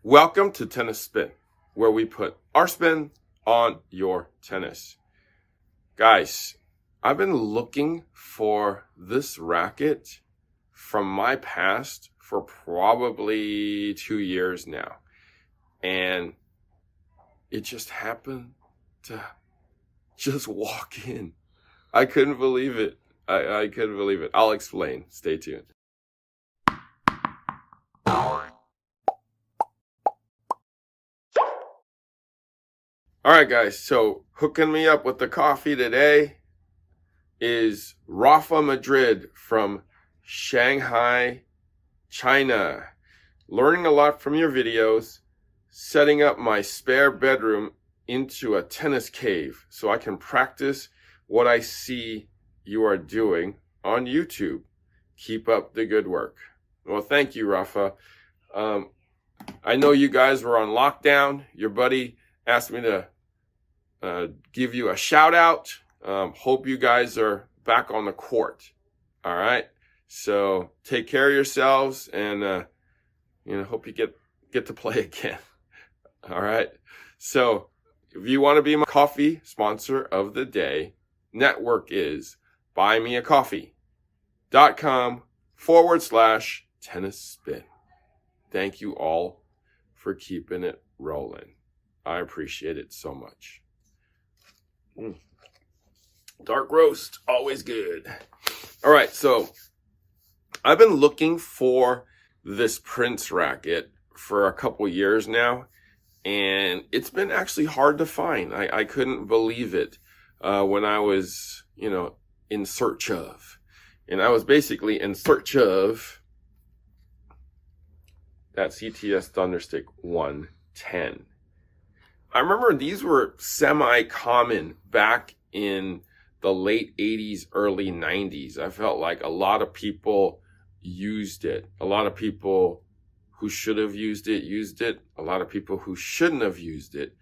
Welcome to Tennis Spin, where we put our spin on your tennis. Guys, I've been looking for this racket from my past for probably 2 years now. And it just happened to just walk in. I couldn't believe it. I couldn't believe it. I'll explain. Stay tuned. All right, guys, so hooking me up with the coffee today is Rafa Madrid from Shanghai, China. Learning a lot from your videos, setting up my spare bedroom into a tennis cave so I can practice what I see you are doing on YouTube. Keep up the good work. Well, thank you, Rafa. I know you guys were on lockdown. Your buddy asked me to give you a shout out. Hope you guys are back on the court. All right. So take care of yourselves and, hope you get to play again. All right. So if you want to be my coffee sponsor of the day, network is buymeacoffee.com/tennis spin. Thank you all for keeping it rolling. I appreciate it so much. Dark roast, always good. All right, so I've been looking for this Prince racket for a couple years now, and it's been actually hard to find. I couldn't believe it when I was, in search of. And I was basically in search of that CTS Thunderstick 110. I remember these were semi-common back in the late 80s, early 90s. I felt like a lot of people used it. A lot of people who should have used it. A lot of people who shouldn't have used it.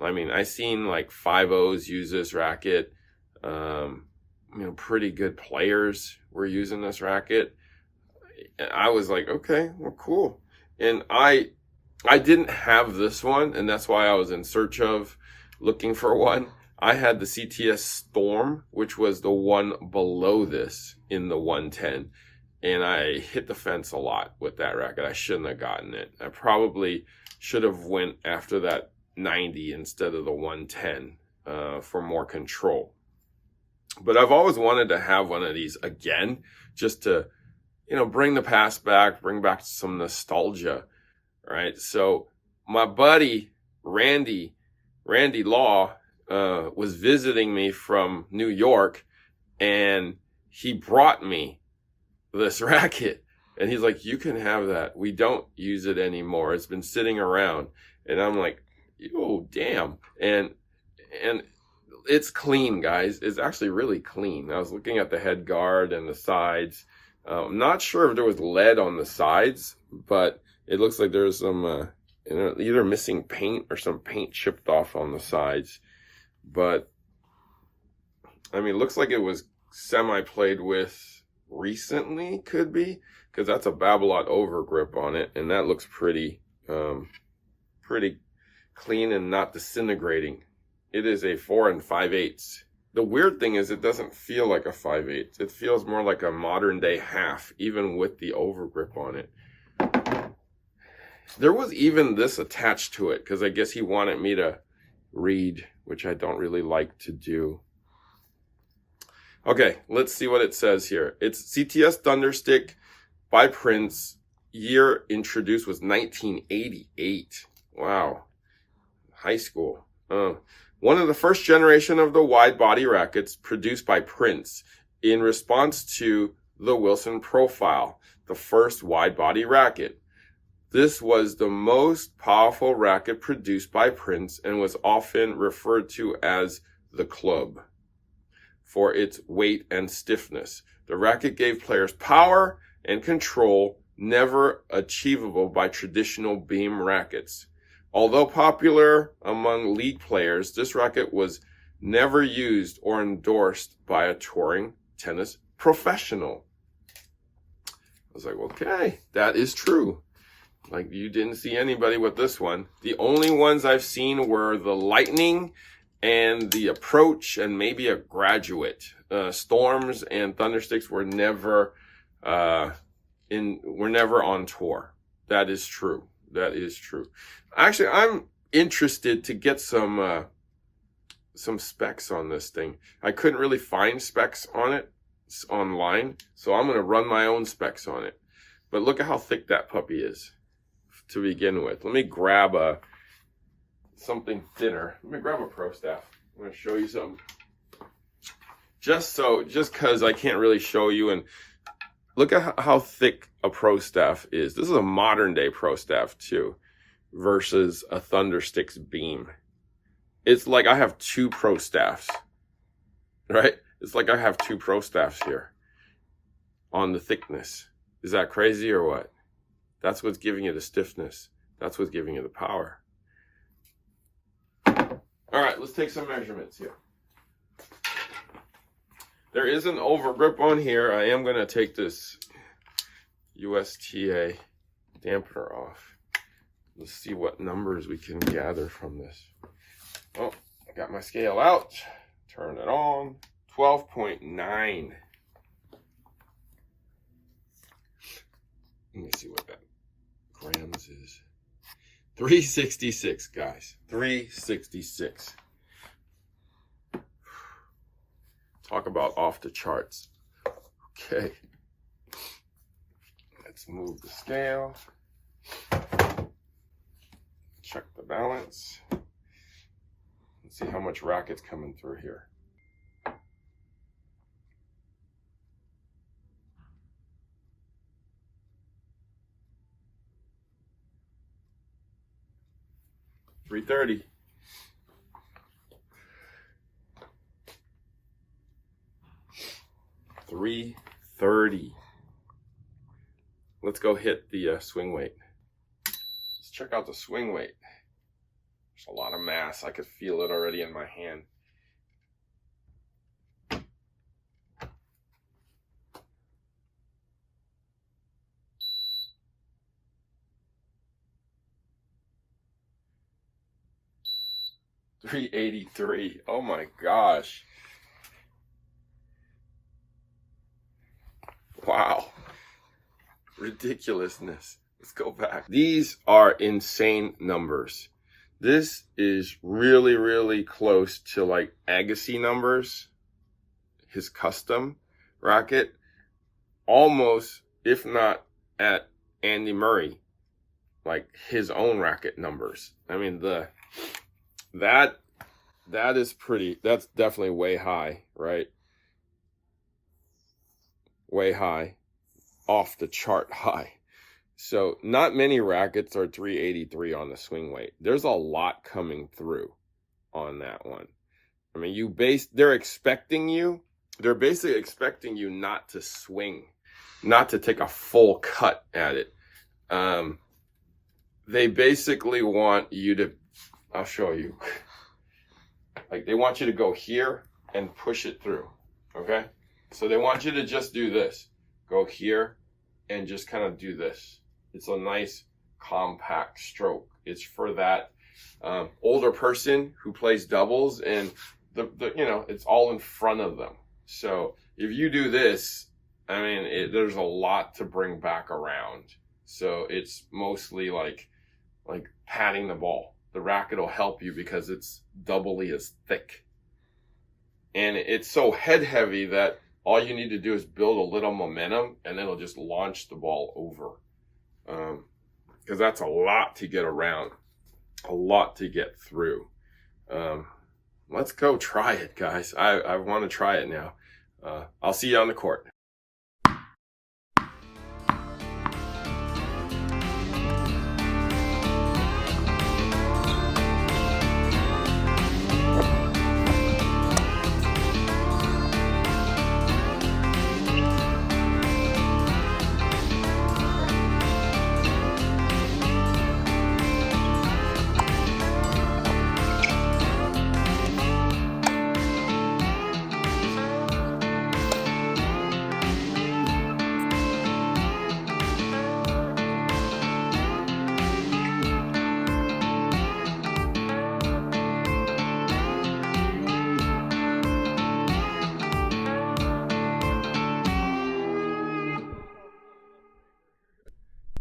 I mean, I seen like 5-0s use this racket. Pretty good players were using this racket. I was like, okay, well, cool. And I didn't have this one, and that's why I was in search of looking for one. I had the CTS Storm, which was the one below this in the 110, and I hit the fence a lot with that racket. I shouldn't have gotten it. I probably should have went after that 90 instead of the 110 for more control. But I've always wanted to have one of these again, just to, bring the past back, bring back some nostalgia. Right. So my buddy, Randy Law, was visiting me from New York, and he brought me this racket, and he's like, you can have that. We don't use it anymore. It's been sitting around. And I'm like, oh, damn. And it's clean, guys. It's actually really clean. I was looking at the head guard and the sides. I'm not sure if there was lead on the sides, but it looks like there's some, either missing paint or some paint chipped off on the sides. But, it looks like it was semi-played with recently, could be, because that's a Babolat overgrip on it, and that looks pretty clean and not disintegrating. It is a 4 5/8. The weird thing is it doesn't feel like a 5/8. It feels more like a modern day half, even with the overgrip on it. There was even this attached to it, because I guess he wanted me to read, which I don't really like to do. Okay, let's see what it says here. It's CTS Thunderstick by Prince. Year introduced was 1988. Wow. High school. One of the first generation of the wide body rackets produced by Prince in response to the Wilson Profile, the first wide body racket. This was the most powerful racket produced by Prince and was often referred to as the club for its weight and stiffness. The racket gave players power and control never achievable by traditional beam rackets. Although popular among league players, this racket was never used or endorsed by a touring tennis professional. I was like, okay, that is true. Like, you didn't see anybody with this one. The only ones I've seen were the Lightning and the Approach and maybe a Graduate. Storms and Thundersticks were never on tour. That is true. That is true. Actually, I'm interested to get some specs on this thing. I couldn't really find specs on it online, so I'm going to run my own specs on it. But look at how thick that puppy is to begin with. Let me grab something thinner. Let me grab a Pro Staff. I'm going to show you something. Just because I can't really show you, and look at how thick a Pro Staff is. This is a modern day Pro Staff too, versus a Thunderstick's beam. It's like I have 2 Pro Staffs, right? It's like I have 2 Pro Staffs here on the thickness. Is that crazy or what? That's what's giving you the stiffness. That's what's giving you the power. All right, let's take some measurements here. There is an overgrip on here. I am going to take this USTA dampener off. Let's see what numbers we can gather from this. Oh, I got my scale out. Turn it on. 12.9. Let me see what that grams is. 366, guys. 366. Talk about off the charts. Okay. Let's move the scale. Check the balance. Let's see how much Racket's coming through here. $330. $330. Let's go hit the swing weight. Let's check out the swing weight. There's a lot of mass. I could feel it already in my hand. $383. Oh my gosh. Wow. Ridiculousness. Let's go back. These are insane numbers. This is really, really close to like Agassi numbers, his custom racket. Almost, if not at Andy Murray, like his own racket numbers. I mean, that is pretty, that's definitely way high, right? Way high, off the chart high. So not many rackets are 383 on the swing weight. There's a lot coming through on that one. I mean, they're basically expecting you not to swing, not to take a full cut at it. They basically want you to, I'll show you. Like, they want you to go here and push it through, okay? So they want you to just do this. Go here and just kind of do this. It's a nice compact stroke. It's for that older person who plays doubles, and it's all in front of them. So if you do this, I mean, there's a lot to bring back around. So it's mostly like patting the ball. The racket will help you because it's doubly as thick. And it's so head heavy that all you need to do is build a little momentum, and it'll just launch the ball over. Because that's a lot to get around, a lot to get through. Let's go try it, guys. I want to try it now. I'll see you on the court.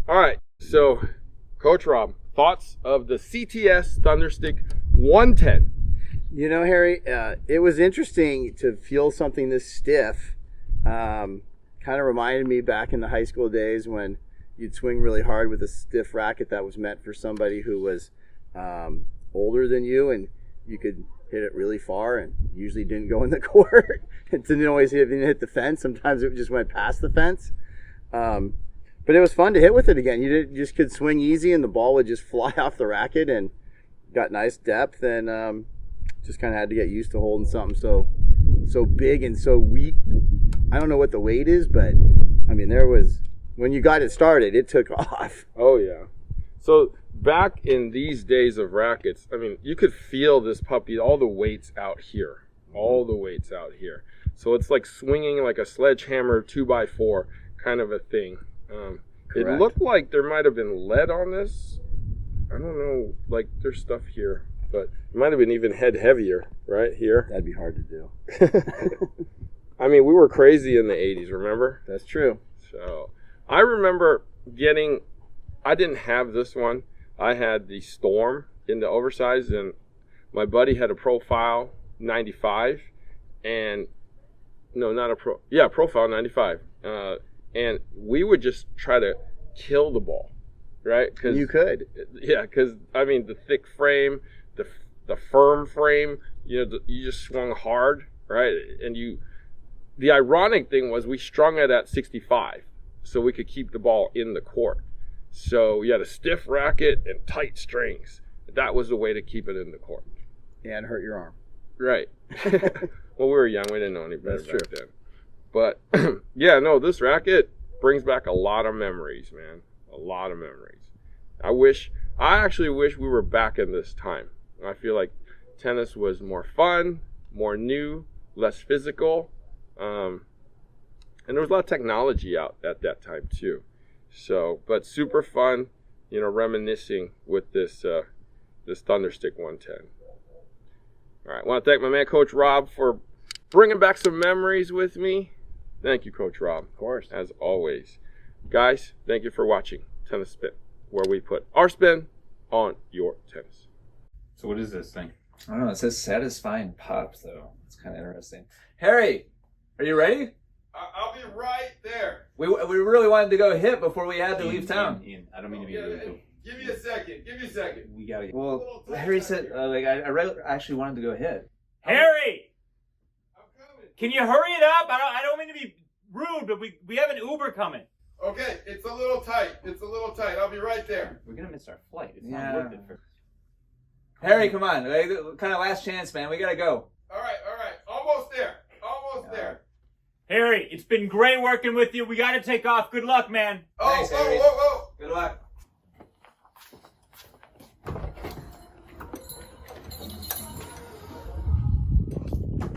All right, so Coach Rob, thoughts of the CTS Thunderstick 110? You know, Harry, it was interesting to feel something this stiff. Kind of reminded me back in the high school days when you'd swing really hard with a stiff racket that was meant for somebody who was older than you, and you could hit it really far and usually didn't go in the court. It didn't always hit the fence. Sometimes it just went past the fence. But it was fun to hit with it again. You just could swing easy and the ball would just fly off the racket and got nice depth, and just kind of had to get used to holding something so big and so weak. I don't know what the weight is, but I mean, when you got it started, it took off. Oh yeah. So back in these days of rackets, I mean, you could feel this puppy, all the weight's out here. So it's like swinging like a sledgehammer 2x4 kind of a thing. It looked like there might have been lead on this. I don't know, like there's stuff here, but it might have been even head heavier right here. That'd be hard to do. I mean, we were crazy in the 80s, remember? That's true. So I remember I didn't have this one. I had the Storm in the oversized, and my buddy had a Profile 95, and no, not a Profile 95. And we would just try to kill the ball, right? Cause, you could. Yeah, because, I mean, the thick frame, the firm frame, you just swung hard, right? And the ironic thing was we strung it at 65, so we could keep the ball in the court. So you had a stiff racket and tight strings. That was the way to keep it in the court. And hurt your arm. Right. Well, we were young. We didn't know any better back then. But, yeah, no, this racket brings back a lot of memories, man. A lot of memories. I actually wish we were back in this time. I feel like tennis was more fun, more new, less physical. And there was a lot of technology out at that time, too. So, but super fun, reminiscing with this Thunderstick 110. All right, I want to thank my man, Coach Rob, for bringing back some memories with me. Thank you, Coach Rob. Of course. As always. Guys, thank you for watching Tennis Spin, where we put our spin on your tennis. So what is this thing? I don't know. It says satisfying pops, though. It's kind of interesting. Harry, are you ready? I'll be right there. We really wanted to go hit before we had to leave town. Ian, I don't mean to be rude. Give me a second. We gotta. Well, Harry said, I actually wanted to go hit. Harry, I'm coming. can you hurry it up? I don't mean to be rude, but we have an Uber coming. Okay, it's a little tight. I'll be right there. We're gonna miss our flight. It's Yeah. not worth it for. Harry, come on. Kind of last chance, man. We got to go. All right. Almost there. Harry, it's been great working with you. We got to take off. Good luck, man. Thanks, Harry. Whoa. Good luck.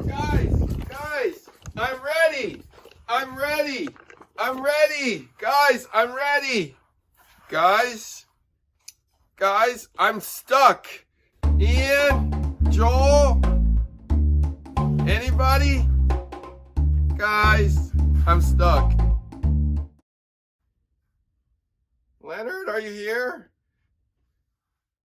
Guys, I'm ready. Guys, I'm ready. Guys, I'm stuck. Ian, Joel, anybody? Guys, I'm stuck. Leonard, are you here?